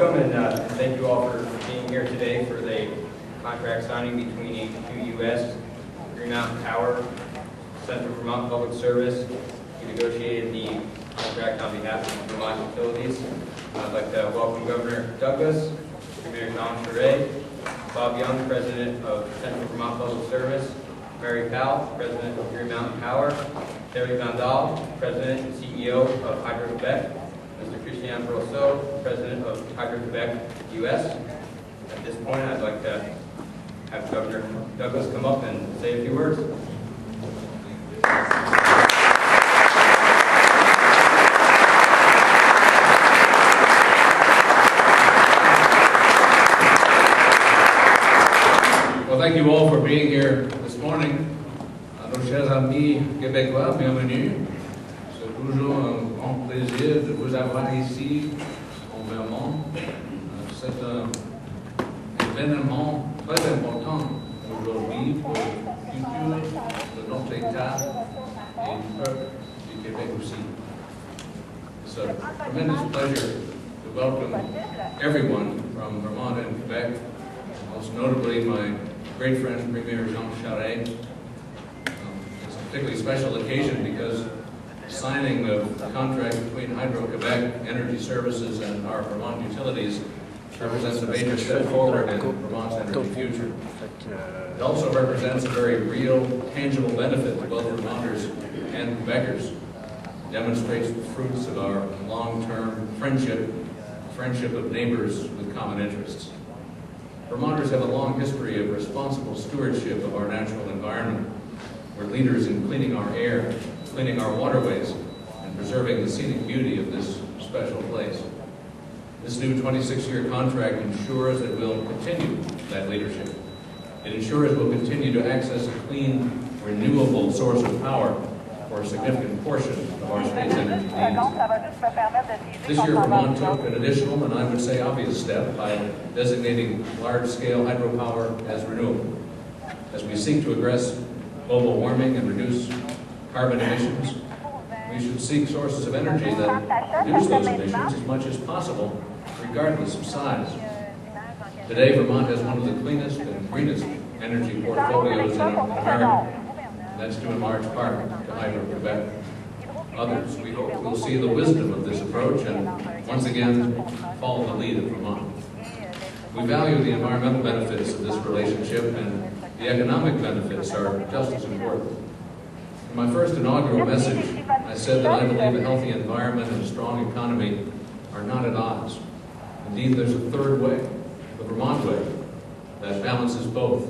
welcome, and thank you all for being here today for the contract signing between HQ US, Green Mountain Power, Central Vermont Public Service. We negotiated the contract on behalf of Vermont Utilities. I'd like to welcome Governor Douglas, Premier Jean Charest, Bob Young, President of Central Vermont Public Service, Mary Powell, President of Green Mountain Power, Terry Vandal, President and CEO of Hydro-Quebec, Mr. Christian Brosseau, President of Hydro-Quebec US. At this point, I'd like to have Governor Douglas come up and say a few words. Well, thank you all for being here this morning. Nos chers amis québécois, bienvenue. C'est toujours un grand plaisir de vous avoir ici au Vermont. C'est un événement très important aujourd'hui pour le futur de notre État et du peuple du Québec aussi. It's a tremendous pleasure to welcome everyone from Vermont and Quebec, most notably my great friend Premier Jean Charest. It's a particularly special occasion because signing of the contract between Hydro-Quebec Energy Services and our Vermont utilities represents a major step forward in Vermont's energy future. It also represents a very real, tangible benefit to both Vermonters and Quebecers. It demonstrates the fruits of our long-term friendship of neighbors with common interests. Vermonters have a long history of responsible stewardship of our natural environment. We're leaders in cleaning our air, cleaning our waterways, and preserving the scenic beauty of this special place. This new 26-year contract ensures that we'll continue that leadership. It ensures we'll continue to access a clean, renewable source of power for a significant portion of our state's energy needs. This year, Vermont took an additional, and I would say obvious step by designating large-scale hydropower as renewable. As we seek to address global warming and reduce carbon emissions, we should seek sources of energy that reduce those emissions as much as possible, regardless of size. Today, Vermont has one of the cleanest and greenest energy portfolios in America. That's due in large part to Hydro-Quebec. Others, we hope, will see the wisdom of this approach and once again follow the lead of Vermont. We value the environmental benefits of this relationship, and the economic benefits are just as important. In my first inaugural message, I said that I believe a healthy environment and a strong economy are not at odds. Indeed, there's a third way, the Vermont way, that balances both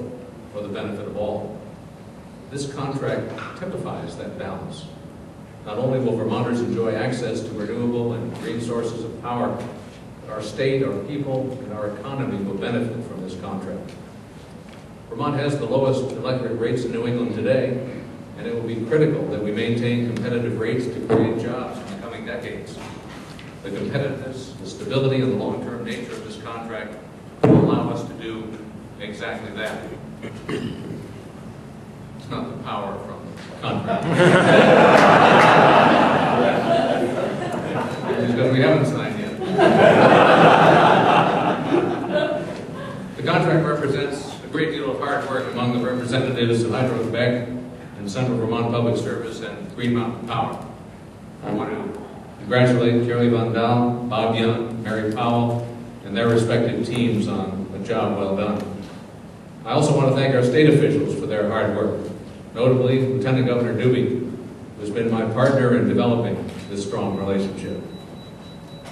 for the benefit of all. This contract typifies that balance. Not only will Vermonters enjoy access to renewable and green sources of power, but our state, our people, and our economy will benefit from this contract. Vermont has the lowest electric rates in New England today, and it will be critical that we maintain competitive rates to create jobs in the coming decades. The competitiveness, the stability, and the long-term nature of this contract will allow us to do exactly that. It's not the power from the contract. Because we haven't signed yet. The contract represents a great deal of hard work among the representatives of Hydro-Quebec and Central Vermont Public Service and Green Mountain Power. I want to congratulate Terry Vandal, Bob Young, Mary Powell, and their respective teams on a job well done. I also want to thank our state officials for their hard work, notably Lieutenant Governor Dubé, who has been my partner in developing this strong relationship.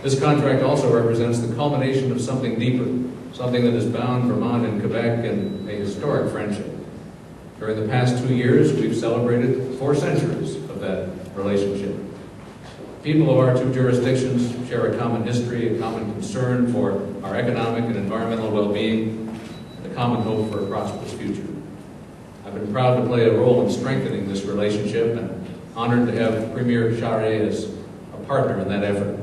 This contract also represents the culmination of something deeper, something that has bound Vermont and Quebec in a historic friendship. During the past 2 years, we've celebrated 4 centuries of that relationship. People of our two jurisdictions share a common history, a common concern for our economic and environmental well-being, and a common hope for a prosperous future. I've been proud to play a role in strengthening this relationship and honored to have Premier Charest as a partner in that effort.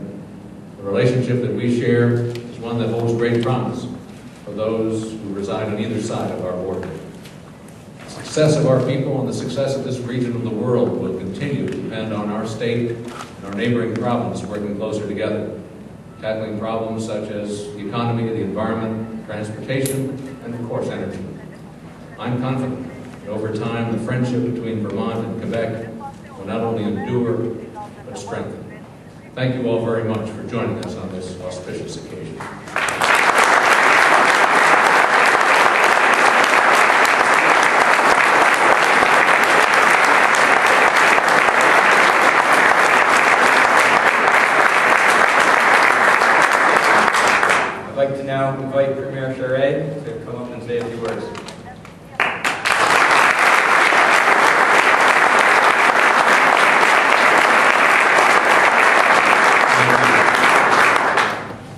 The relationship that we share is one that holds great promise for those who reside on either side of our border. The success of our people and the success of this region of the world will continue to depend on our state and our neighboring province working closer together. tackling problems such as the economy, the environment, transportation, and of course energy. I'm confident that over time the friendship between Vermont and Quebec will not only endure but strengthen. Thank you all very much for joining us on this auspicious occasion. I'd like to now invite Premier Charest to come up and say a few words.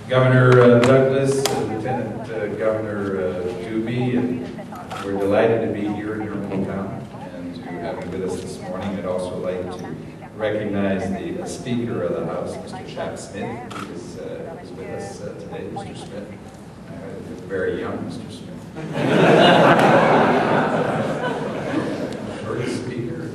Governor Douglas, Lieutenant Governor Dubé, and we're delighted to be here in your hometown and to have you with us this morning. I'd also like to recognize the Speaker of the House, Mr. Chap Smith, who is with us today. Mr. Smith, very young, Mr. Smith. Shortest speaker.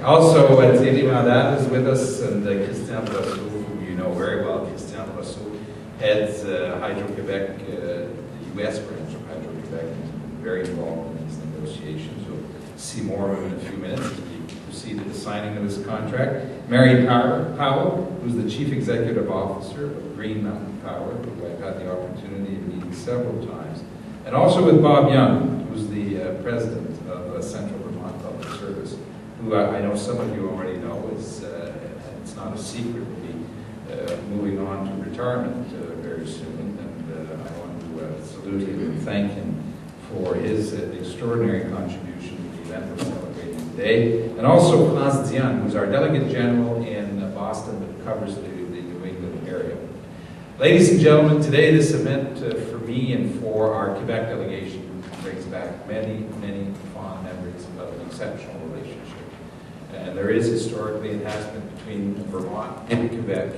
Also, Thierry Mandal is with us, and Christian Brassou, who you know very well. Christian Brassou heads Hydro-Quebec, the U.S. branch of Hydro-Quebec, and has been very involved in these negotiations. You'll see more of him in a few minutes as we proceed to the signing of this contract. Mary Powell, who's the Chief Executive Officer of Green Mountain Power, who I've had the opportunity of meeting several times. And also with Bob Young, who's the President of Central Vermont Public Service, who I know some of you already know is, it's not a secret, will be moving on to retirement very soon. And I want to salute him and thank him for his extraordinary contribution to the event we're celebrating today. And also France Diane, who's our Delegate General in Boston that covers the New England area. Ladies and gentlemen, today this event for me and for our Quebec delegation brings back many, many fond memories of an exceptional relationship. And there is historically and has been between Vermont and Quebec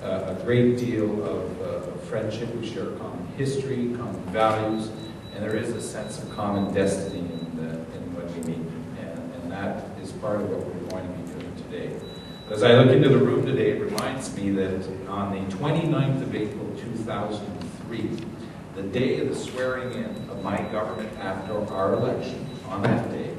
a great deal of friendship. We share common history, common values, and there is a sense of common destiny in when we meet. And that is part of what we're going to be doing today. As I look into the room today, it reminds me that on the 29th of April 2003, the day of the swearing in of my government after our election, on that day,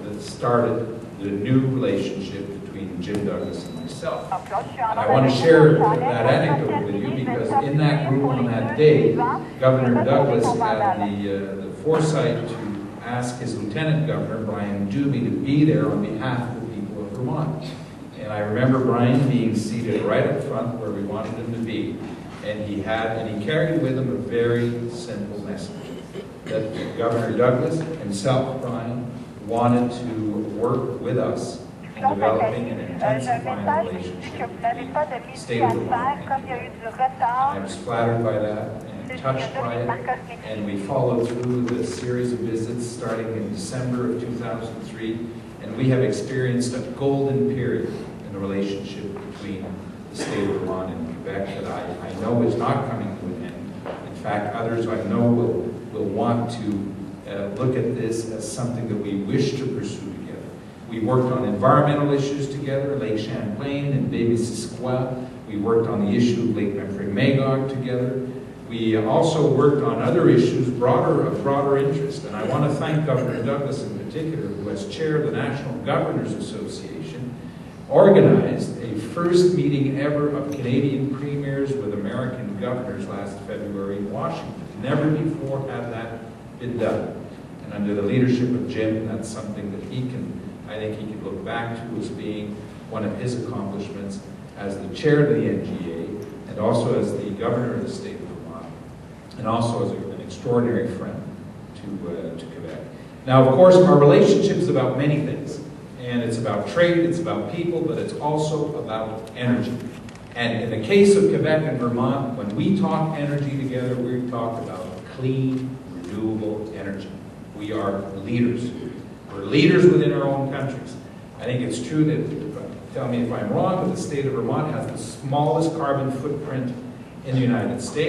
that started the new relationship between Jim Douglas and myself. And I want to share that anecdote with you because in that room on that day, Governor Douglas had the foresight to ask his Lieutenant Governor, Brian Dubé, to be there on behalf of the people of Vermont. And I remember Brian being seated right up front where we wanted him to be, and he carried with him a very simple message, that Governor Douglas, himself, Brian, wanted to work with us in developing and intensifying a relationship between the state of Vermont and Quebec. I was flattered by that and touched by it, and we followed through the series of visits starting in December of 2003, and we have experienced a golden period in the relationship between the state of Vermont and Quebec that I know is not coming to an end. In fact, others I know will want to look at this as something that we wish to pursue together. We worked on environmental issues together, Lake Champlain and Baie-Missisquoi. We worked on the issue of Lake Memphrey-Magog together. We also worked on other issues of broader interest. And I want to thank Governor Douglas in particular, who has chaired the National Governors Association, organized a first meeting ever of Canadian premiers with American governors last February in Washington. Never before had that been done. And under the leadership of Jim, that's something that I think he can look back to as being one of his accomplishments as the chair of the NGA and also as the governor of the state of Vermont and also as an extraordinary friend to Quebec. Now, of course, our relationship is about many things. And it's about trade, it's about people, but it's also about energy. And in the case of Quebec and Vermont, when we talk energy together, we talk about clean, renewable energy. We are leaders. We're leaders within our own countries. I think it's true that, tell me if I'm wrong, but the state of Vermont has the smallest carbon footprint in the United States.